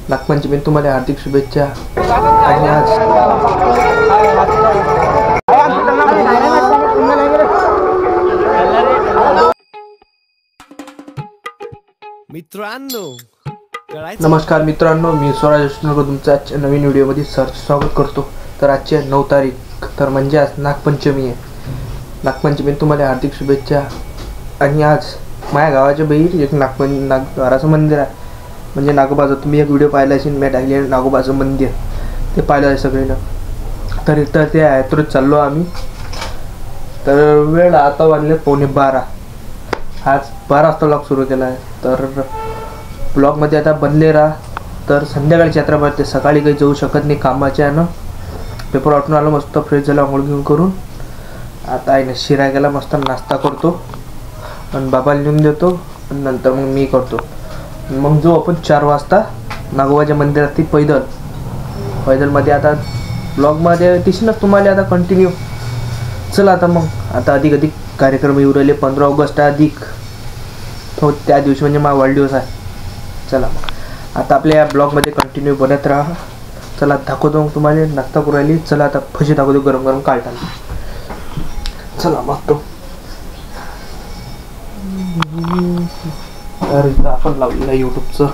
नागपंचमी तुम्हाला हार्दिक शुभेच्छा। आणि आज नमस्कार मित्रांनो, मी स्वराज अष्टनगर तुमचं आजच्या नवीन व्हिडिओमध्ये स्वागत करतो। तर आजची 9 तारीख, तर म्हणजे आज नागपंचमी आहे। नागपंचमी तुम्हाला हार्दिक शुभेच्छा। आणि आज माझ्या गावाच्या बाहेर एक नागद्वाराचं मंदिर आहे, म्हणजे नागोबाचं। तुम्ही एक व्हिडिओ पाहिला असेल, मी टाकले नागोबाचं मंदिर, ते पाहिलं आहे सगळेनं। तर ते यात्रेत चाललो आम्ही। तर वेळ आता वाजले 11:45। आज 12 वाजता ब्लॉग सुरू केला आहे। तर ब्लॉगमध्ये आता बनले राहा। तर संध्याकाळची यात्रा भरते, सकाळी काही जाऊ शकत नाही कामाच्या आहे ना। पेपर वाटून आलो, मस्त फ्रेश झाला आंघोळ घेऊन करून। आता आहे ना शिरा गेला, मस्त नाश्ता करतो आणि बाबाला नेऊन देतो आणि नंतर मग मी करतो। मग जो आपण 4 वाजता नागोबाच्या मंदिरात ती पैदलमध्ये आता ब्लॉगमध्ये दिसेनच तुम्हाला आता कंटिन्यू। चला आता मग आता अधिक कार्यक्रम येऊ राहिले। 15 ऑगस्ट अधिक तो त्या दिवशी म्हणजे माझा वाढदिवस आहे। चला मग आता आपल्या या ब्लॉगमध्ये कंटिन्यू बनत राहा। चला दाखवतो मग तुम्हाला नाश्ता करू राहिली। चला आता भजी दाखवतो गरम गरम काढताना। चला मग तो तर आपण लावलेलं यूट्यूबचं।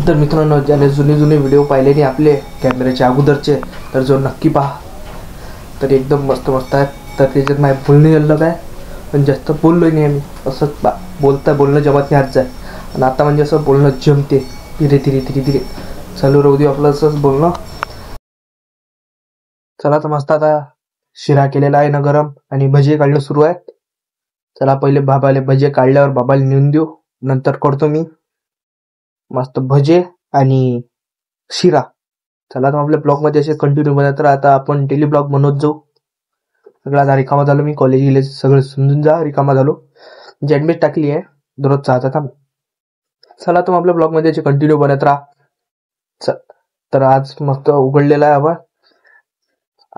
तर मित्रांनो, ज्याने जुने व्हिडिओ पाहिले नाही आपले कॅमेऱ्याच्या अगोदरचे, तर जो नक्की पहा। तर एकदम मस्त आहेत। तर त्याच्यात माझं बोलणं झालं काय, पण जास्त बोललो नाही आम्ही, असंच बोलणं जमत नाही आजचं। आणि आता म्हणजे असं बोलणं जमते, धीरे चालू राहू दे आपलं असंच बोलणं। चला तर मस्त आता शिरा केलेला आहे ना गरम, आणि भजे काढणं सुरू आहेत। चला पहिले बाबाले भजे काढल्यावर बाबाला नेऊन देऊ, नंतर करतो मी मस्त भजे आणि शिरा। चला तर आपल्या ब्लॉगमध्ये असे कंटिन्यू बनत राहा। आता आपण डेली ब्लॉग बनवत जाऊ। सगळं आता रिकामा झालो, मी कॉलेज गेले सगळं समजून जा, रिकामा झालो, म्हणजे ॲडमिट टाकली आहे दररोजचा आता काम। चला तर आपल्या ब्लॉगमध्ये असे कंटिन्यू बनत राहा। तर आज मस्त उघडलेला आहे हवा।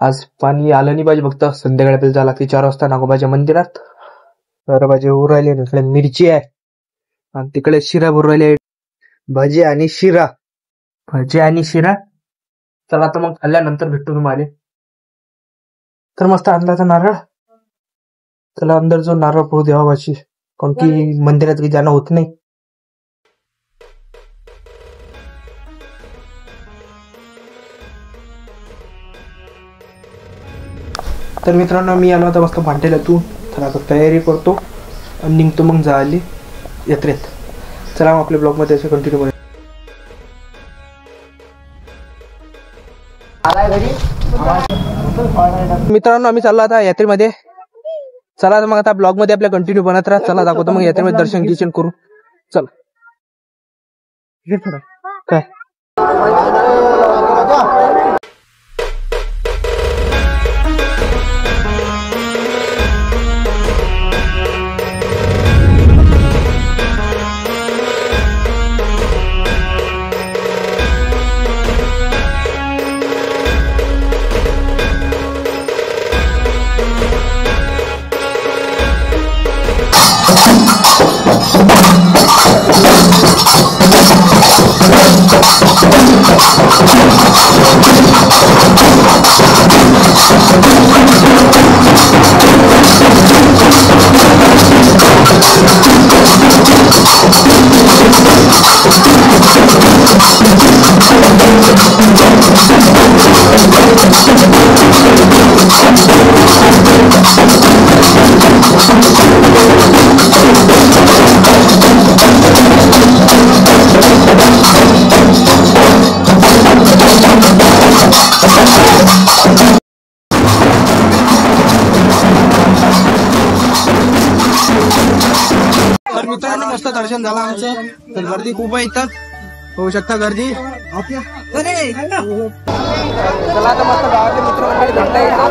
आज पाणी आलं नाही पाहिजे, फक्त संध्याकाळी आपल्याला जावं लागते 4 वाजता नागोबाच्या मंदिरात। तर भाजी होऊ राहिली, इकडे मिरची आहे आणि तिकडे शिरा भरू राहिले, भजी आणि शिरा। चला तर मग खाल्ल्यानंतर भेटतो तुम्हाला। तर मस्त अंदाचा नारळ, चला अंदर जो नारळ फोडू द्यावा भाजी, कारण की मंदिरात काही जाणं होत नाही। तर मित्रांनो, मी आलो आता मस्त भांड्यातून। तर आता तयारी करतो आणि निघतो मग जायला यात्रेत। चला मग आपल्या ब्लॉगमध्ये असे कंटिन्यू करूया। मित्रांनो, आम्ही चाललो आता यात्रेमध्ये। चला तर मग आता ब्लॉगमध्ये आपल्या कंटिन्यू बनत राहा। चला दाखवतो मग यात्रेमध्ये दर्शन करू। चल काय मित्रांनो, मस्त दर्शन झालं आमचं। तर गर्दी खूप आहे इथं, होऊ शकता गर्दी। चला तर मस्त गावातले मित्रमंडळी भेटला।